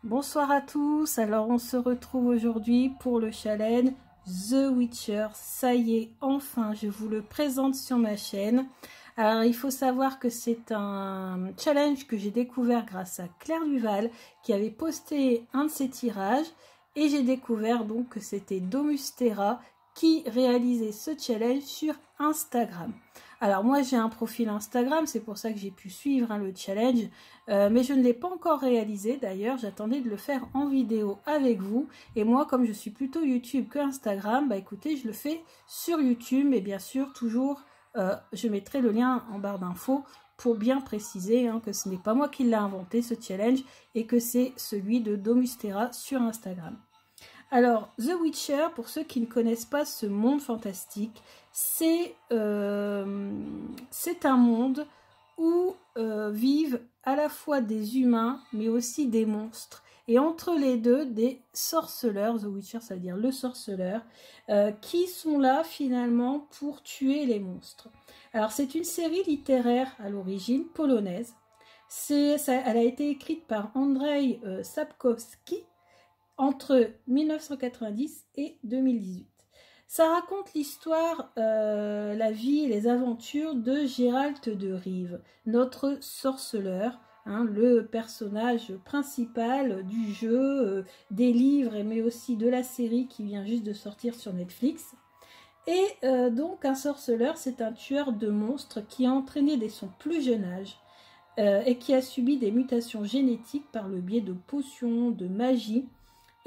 Bonsoir à tous, alors on se retrouve aujourd'hui pour le challenge The Witcher. Ça y est, enfin je vous le présente sur ma chaîne. Alors il faut savoir que c'est un challenge que j'ai découvert grâce à Claire Duval qui avait posté un de ses tirages et j'ai découvert donc que c'était Domustera qui réalisait ce challenge sur Instagram. Alors moi j'ai un profil Instagram, c'est pour ça que j'ai pu suivre le challenge, mais je ne l'ai pas encore réalisé d'ailleurs, j'attendais de le faire en vidéo avec vous, et moi comme je suis plutôt YouTube que Instagram, bah écoutez je le fais sur YouTube, et bien sûr toujours je mettrai le lien en barre d'infos pour bien préciser que ce n'est pas moi qui l'ai inventé ce challenge, et que c'est celui de Domustera sur Instagram. Alors, The Witcher, pour ceux qui ne connaissent pas ce monde fantastique, c'est un monde où vivent à la fois des humains, mais aussi des monstres. Et entre les deux, des sorceleurs, The Witcher, ça veut dire le sorceleur, qui sont là finalement pour tuer les monstres. Alors, c'est une série littéraire à l'origine, polonaise. Elle a été écrite par Andrzej Sapkowski, entre 1990 et 2018. Ça raconte l'histoire, la vie et les aventures de Geralt de Rive, notre sorceleur, le personnage principal du jeu, des livres, mais aussi de la série qui vient juste de sortir sur Netflix. Et donc un sorceleur, c'est un tueur de monstres qui a entraîné dès son plus jeune âge et qui a subi des mutations génétiques par le biais de potions, de magie.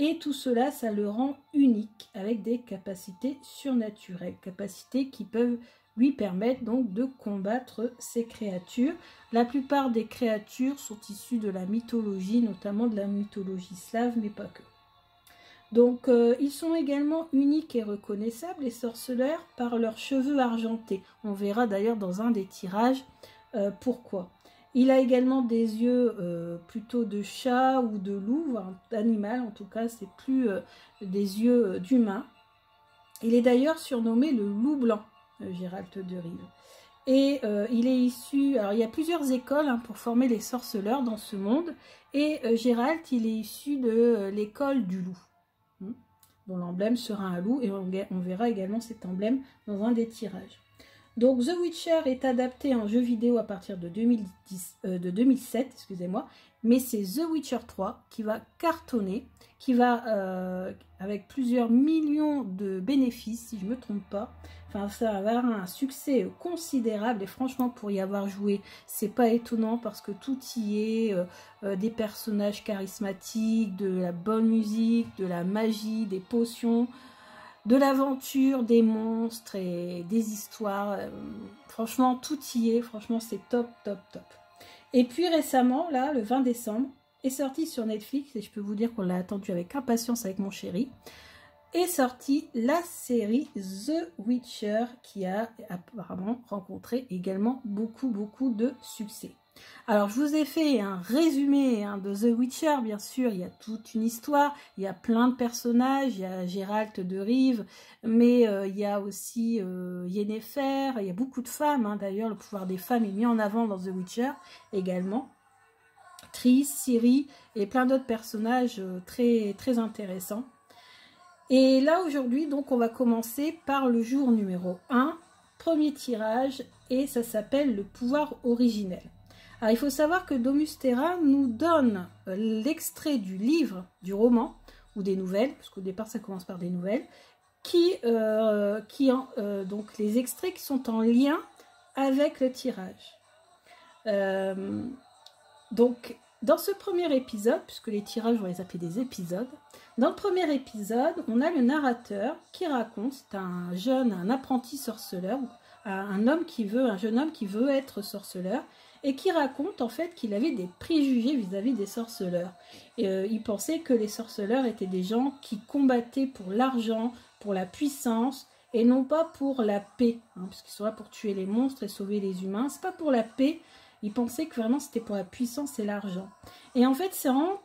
Et tout cela, ça le rend unique, avec des capacités surnaturelles, capacités qui peuvent lui permettre donc de combattre ces créatures. La plupart des créatures sont issues de la mythologie, notamment de la mythologie slave, mais pas que. Donc, ils sont également uniques et reconnaissables, les sorceleurs, par leurs cheveux argentés. On verra d'ailleurs dans un des tirages pourquoi. Il a également des yeux plutôt de chat ou de loup, d'animal en tout cas, c'est plus des yeux d'humain. Il est d'ailleurs surnommé le loup blanc, Geralt de Rive. Et il est issu, alors il y a plusieurs écoles pour former les sorceleurs dans ce monde, et Geralt, il est issu de l'école du loup, dont l'emblème sera un loup, et on verra également cet emblème dans un des tirages. Donc The Witcher est adapté en jeu vidéo à partir de 2007, excusez-moi, mais c'est The Witcher 3 qui va cartonner, qui va, avec plusieurs millions de bénéfices, si je ne me trompe pas, enfin ça va avoir un succès considérable, et franchement pour y avoir joué, c'est pas étonnant parce que tout y est, des personnages charismatiques, de la bonne musique, de la magie, des potions, de l'aventure, des monstres et des histoires. Franchement, tout y est. Franchement, c'est top, top, top. Et puis récemment, là, le 20 décembre, est sorti sur Netflix, et je peux vous dire qu'on l'a attendu avec impatience avec mon chéri, est sortie la série The Witcher, qui a apparemment rencontré également beaucoup de succès. Alors, je vous ai fait un résumé de The Witcher, bien sûr, il y a toute une histoire, il y a plein de personnages, il y a Geralt de Rive, mais il y a aussi Yennefer, il y a beaucoup de femmes, d'ailleurs, le pouvoir des femmes est mis en avant dans The Witcher également. Triss, Ciri et plein d'autres personnages très intéressants. Et là, aujourd'hui, donc, on va commencer par le jour numéro 1, premier tirage, et ça s'appelle le pouvoir originel. Alors, il faut savoir que Domustera nous donne l'extrait du livre, du roman, ou des nouvelles, parce qu'au départ, ça commence par des nouvelles, donc les extraits qui sont en lien avec le tirage. Donc, dans ce premier épisode, puisque les tirages, on va les appeler des épisodes, dans le premier épisode, on a le narrateur qui raconte, c'est un apprenti sorceleur, un jeune homme qui veut être sorceleur, et qui raconte en fait qu'il avait des préjugés vis-à-vis des sorceleurs. Et, il pensait que les sorceleurs étaient des gens qui combattaient pour l'argent, pour la puissance, et non pas pour la paix, puisqu'ils sont là pour tuer les monstres et sauver les humains. C'est pas pour la paix. Il pensait que vraiment c'était pour la puissance et l'argent. Et en fait, c'est en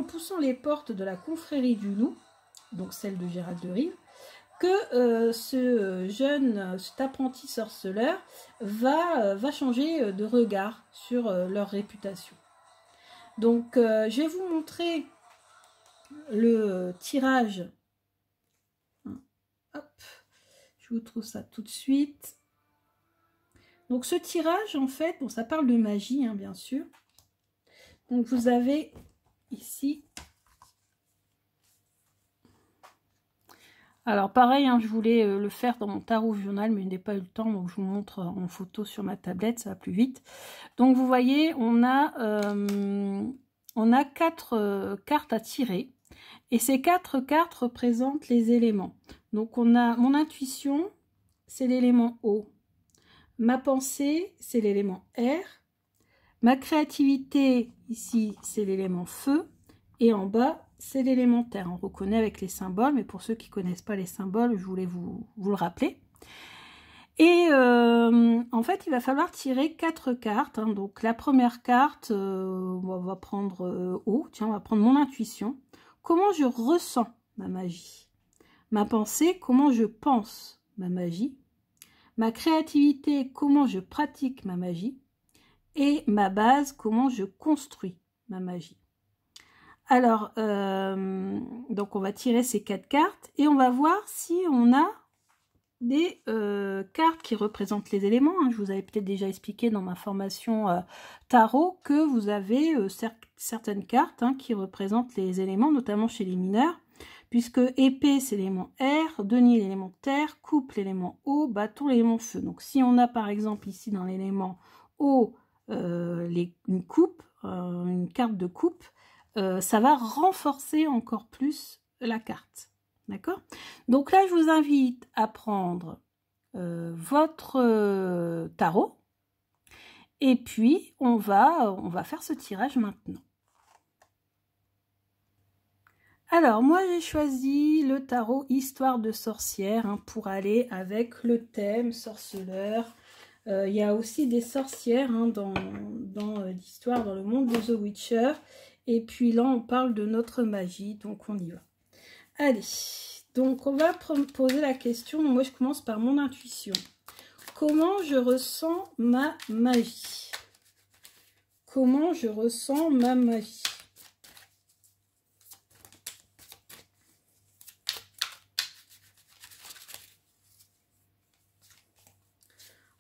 poussant les portes de la confrérie du loup, donc celle de Geralt de Rive, que cet apprenti sorceleur va changer de regard sur leur réputation. Donc, je vais vous montrer le tirage. Hop, je vous trouve ça tout de suite. Donc, ce tirage, en fait, bon, ça parle de magie, hein, bien sûr. Donc, vous avez ici... Alors pareil, hein, je voulais le faire dans mon tarot journal, mais je n'ai pas eu le temps, donc je vous montre en photo sur ma tablette, ça va plus vite. Donc vous voyez, on a 4 cartes à tirer, et ces 4 cartes représentent les éléments. Donc on a mon intuition, c'est l'élément eau. Ma pensée, c'est l'élément air. Ma créativité, ici, c'est l'élément feu. Et en bas, c'est l'élément terre. On reconnaît avec les symboles, mais pour ceux qui ne connaissent pas les symboles, je voulais vous le rappeler. Et en fait, il va falloir tirer 4 cartes. Hein. Donc la première carte, on va prendre eau. Tiens, on va prendre mon intuition. Comment je ressens ma magie? Ma pensée, comment je pense ma magie? Ma créativité, comment je pratique ma magie? Et ma base, comment je construis ma magie. Alors, donc on va tirer ces 4 cartes et on va voir si on a des cartes qui représentent les éléments. Hein. Je vous avais peut-être déjà expliqué dans ma formation tarot que vous avez certaines cartes hein, qui représentent les éléments, notamment chez les mineurs, puisque épée c'est l'élément air, denier l'élément terre, coupe l'élément eau, bâton l'élément feu. Donc si on a par exemple ici dans l'élément eau une coupe, une carte de coupe, ça va renforcer encore plus la carte. D'accord? Donc là, je vous invite à prendre votre tarot et puis on va faire ce tirage maintenant. Alors, moi, j'ai choisi le tarot Histoire de sorcière hein, pour aller avec le thème sorceleur. Il y a aussi des sorcières hein, dans l'histoire, dans le monde de The Witcher. Et puis là, on parle de notre magie, donc on y va. Allez, donc on va poser la question. Moi, je commence par mon intuition. Comment je ressens ma magie? Comment je ressens ma magie?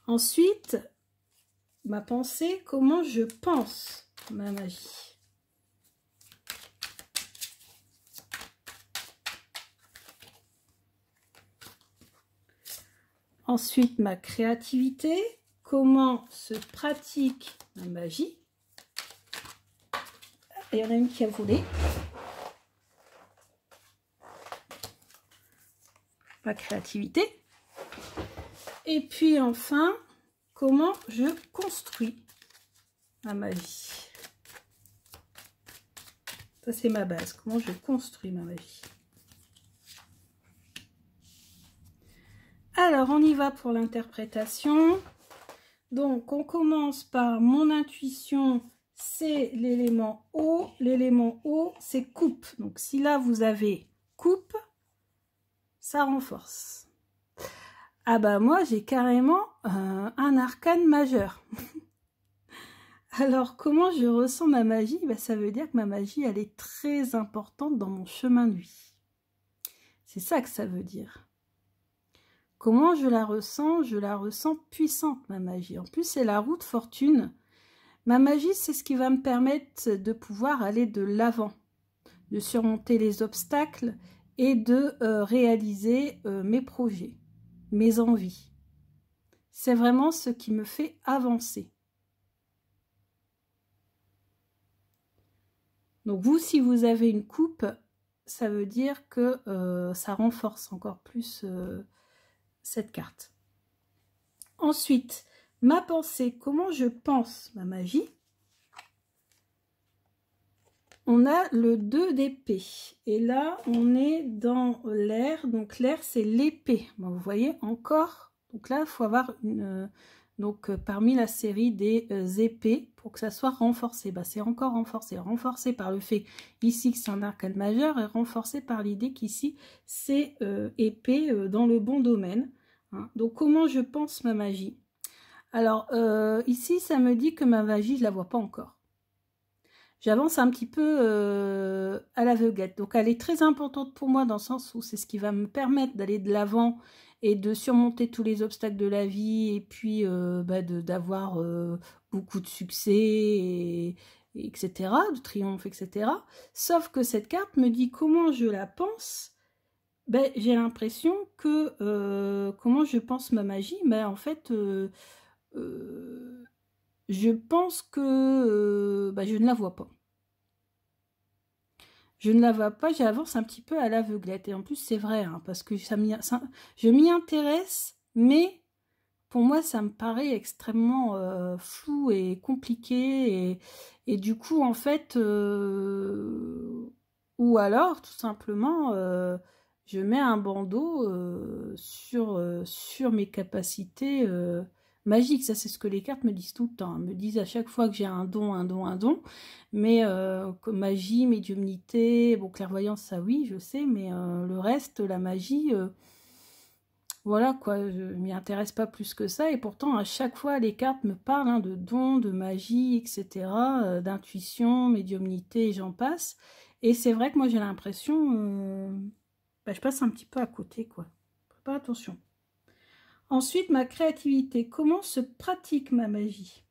Ensuite, ma pensée, comment je pense ma magie? Ensuite, ma créativité, comment se pratique ma magie? Il y en a une qui a volé. Ma créativité. Et puis enfin, comment je construis ma magie? Ça, c'est ma base. Comment je construis ma magie? Alors, on y va pour l'interprétation. Donc, on commence par mon intuition, c'est l'élément eau. L'élément eau, c'est coupe. Donc, si là, vous avez coupe, ça renforce. Ah bah moi, j'ai carrément un arcane majeur. Alors, comment je ressens ma magie? Bah, ça veut dire que ma magie, elle est très importante dans mon chemin de vie. C'est ça que ça veut dire. Comment je la ressens? Je la ressens puissante, ma magie. En plus, c'est la roue de fortune. Ma magie, c'est ce qui va me permettre de pouvoir aller de l'avant, de surmonter les obstacles et de réaliser mes projets, mes envies. C'est vraiment ce qui me fait avancer. Donc vous, si vous avez une coupe, ça veut dire que ça renforce encore plus cette carte. Ensuite, ma pensée, comment je pense ma magie? On a le 2 d'épée. Et là, on est dans l'air. Donc l'air, c'est l'épée. Bon, vous voyez, encore. Donc là, il faut avoir une... parmi la série des épées, pour que ça soit renforcé. Bah, c'est encore renforcé. Renforcé par le fait ici que c'est un arcane majeur et renforcé par l'idée qu'ici, c'est épée dans le bon domaine. Hein. Donc, comment je pense ma magie? Alors, ici, ça me dit que ma magie, je ne la vois pas encore. j'avance un petit peu à l'aveuglette. Donc elle est très importante pour moi dans le sens où c'est ce qui va me permettre d'aller de l'avant et de surmonter tous les obstacles de la vie et puis d'avoir beaucoup de succès, etc., de triomphe, etc. Sauf que cette carte me dit comment je la pense. Ben, j'ai l'impression que comment je pense ma magie, ben, en fait, je pense que ben, je ne la vois pas. Je ne la vois pas, j'avance un petit peu à l'aveuglette. Et en plus, c'est vrai, hein, parce que je m'y intéresse, mais pour moi, ça me paraît extrêmement flou et compliqué. Et du coup, en fait, ou alors, tout simplement, je mets un bandeau sur mes capacités magiques. Ça, c'est ce que les cartes me disent tout le temps. Elles me disent à chaque fois que j'ai un don, un don, un don. Mais comme magie, médiumnité, bon, clairvoyance, ça oui, je sais. Mais le reste, la magie... voilà quoi, je m'y intéresse pas plus que ça et pourtant à chaque fois les cartes me parlent hein, de dons, de magie, etc., d'intuition, médiumnité et j'en passe. Et c'est vrai que moi j'ai l'impression, je passe un petit peu à côté quoi. Faites pas attention. Ensuite ma créativité, comment se pratique ma magie?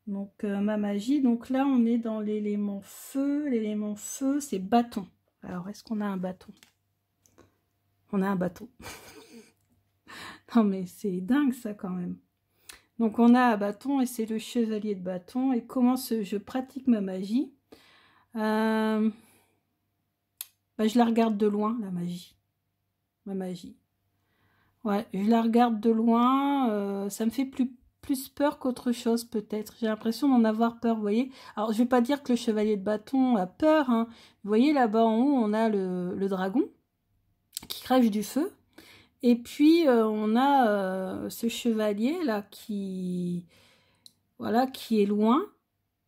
Donc ma magie, donc là on est dans l'élément feu c'est bâton. Alors est-ce qu'on a un bâton? On a un bâton. Non mais c'est dingue ça quand même. Donc on a un bâton et c'est le chevalier de bâton. Et comment je pratique ma magie? Je la regarde de loin, la magie. Ma magie. Ouais, je la regarde de loin. Ça me fait plus peur qu'autre chose peut-être. J'ai l'impression d'en avoir peur, vous voyez. Alors je vais pas dire que le chevalier de bâton a peur. Hein. Vous voyez là-bas en haut, on a le dragon qui crève du feu. Et puis, on a ce chevalier-là voilà, qui est loin,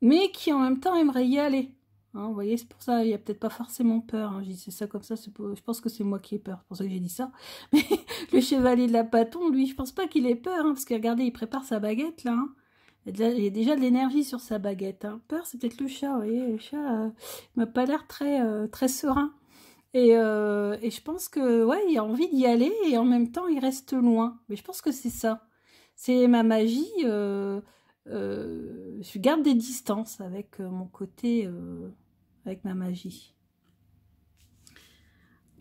mais qui en même temps aimerait y aller. Hein, vous voyez, c'est pour ça, il n'y a peut-être pas forcément peur. Hein, je dis ça comme ça, je pense que c'est moi qui ai peur, c'est pour ça que j'ai dit ça. Mais le chevalier de la bâton, lui, je pense pas qu'il ait peur, hein, parce que regardez, il prépare sa baguette, là. Hein. Il y a déjà de l'énergie sur sa baguette. Hein. Peur, c'est peut-être le chat, vous voyez, le chat m'a pas l'air très serein. Et je pense que ouais, il a envie d'y aller et en même temps il reste loin. Mais je pense que c'est ça. C'est ma magie. Je garde des distances avec mon côté, avec ma magie.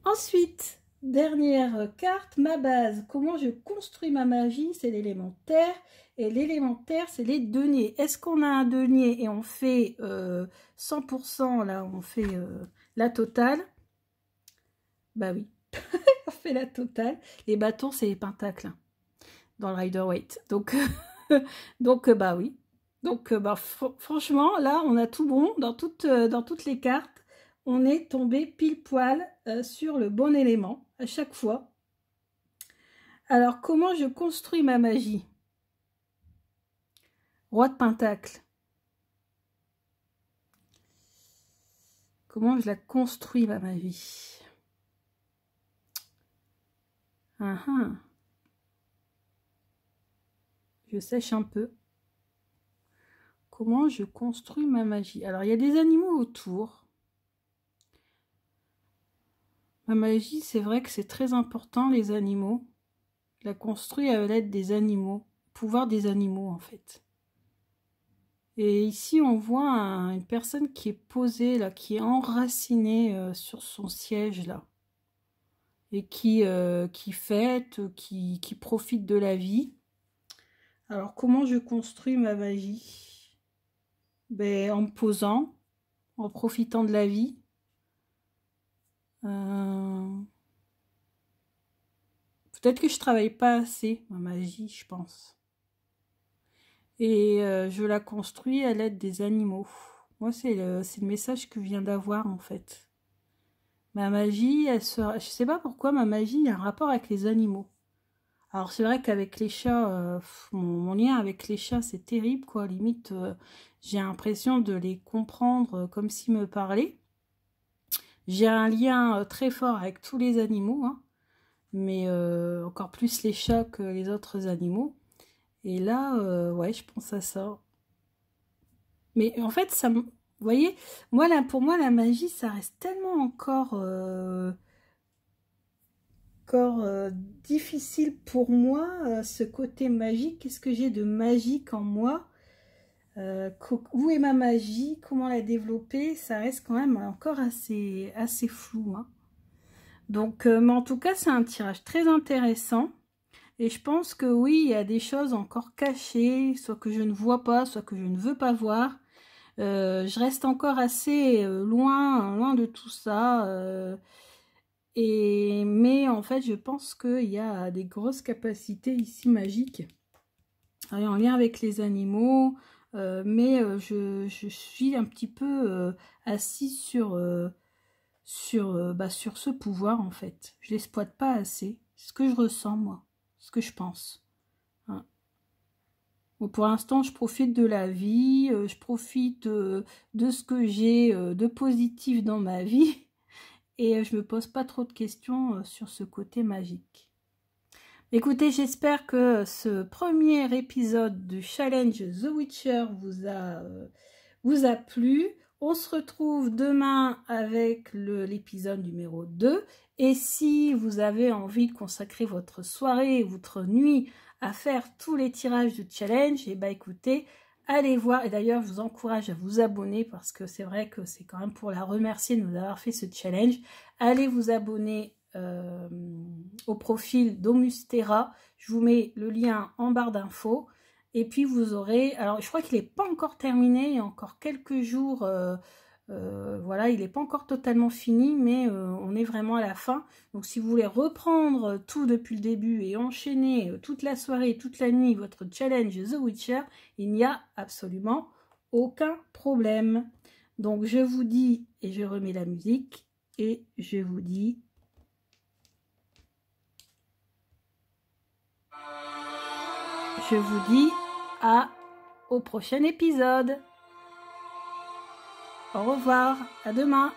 Ensuite, dernière carte, ma base. Comment je construis ma magie? C'est l'élémentaire. Et l'élémentaire, c'est les deniers. Est-ce qu'on a un denier et on fait 100%, là, on fait la totale? Bah oui, on fait la totale. Les bâtons, c'est les pentacles hein, dans le Rider-Waite. Donc, bah oui. Donc, franchement, là, on a tout bon dans toutes les cartes. On est tombé pile poil sur le bon élément à chaque fois. Alors, comment je construis ma magie? Roi de pentacle. Comment je la construis, ma magie? Je sèche un peu. Comment je construis ma magie? Alors, il y a des animaux autour. Ma magie, c'est vrai que c'est très important, les animaux. Je la construis à l'aide des animaux. Pouvoir des animaux, en fait. Et ici, on voit une personne qui est posée, là, qui est enracinée sur son siège, là. Et qui fête, qui profite de la vie. Alors, comment je construis ma magie? Ben, en me posant, en profitant de la vie. Peut-être que je travaille pas assez ma magie, je pense. Et je la construis à l'aide des animaux. Moi, c'est le message que je viens d'avoir, en fait. Ma magie, je sais pas pourquoi ma magie a un rapport avec les animaux. Alors c'est vrai qu'avec les chats, mon lien avec les chats c'est terrible quoi, limite j'ai l'impression de les comprendre comme s'ils me parlaient. J'ai un lien très fort avec tous les animaux, hein, mais encore plus les chats que les autres animaux. Et là, ouais, je pense à ça. Mais en fait, vous voyez, moi, là, pour moi, la magie, ça reste tellement encore... difficile pour moi, ce côté magique. Qu'est-ce que j'ai de magique en moi? Où est ma magie? Comment la développer? Ça reste quand même encore assez flou, hein. Donc, mais en tout cas, c'est un tirage très intéressant. Et je pense que oui, il y a des choses encore cachées, soit que je ne vois pas, soit que je ne veux pas voir. Je reste encore assez loin de tout ça. Mais en fait, je pense qu'il y a des grosses capacités ici magiques en lien avec les animaux. Mais je suis un petit peu assise sur ce pouvoir, en fait. Je l'exploite pas assez. C'est ce que je ressens, moi. Ce que je pense. Hein. Bon, pour l'instant, je profite de la vie. Je profite de ce que j'ai de positif dans ma vie. Et je me pose pas trop de questions sur ce côté magique. Écoutez, j'espère que ce premier épisode du challenge The Witcher vous a plu. On se retrouve demain avec l'épisode numéro 2. Et si vous avez envie de consacrer votre soirée, votre nuit à faire tous les tirages de challenge, et écoutez, allez voir. Et d'ailleurs, je vous encourage à vous abonner parce que c'est vrai que c'est quand même pour la remercier de nous avoir fait ce challenge. Allez vous abonner au profil d'Omustera. Je vous mets le lien en barre d'infos. Et puis vous aurez... Alors je crois qu'il n'est pas encore terminé, il y a encore quelques jours. Voilà, il n'est pas encore totalement fini, mais on est vraiment à la fin. Donc si vous voulez reprendre tout depuis le début et enchaîner toute la soirée, toute la nuit, votre challenge The Witcher, il n'y a absolument aucun problème. Donc je vous dis, et je remets la musique, et je vous dis... au prochain épisode. Au revoir, à demain.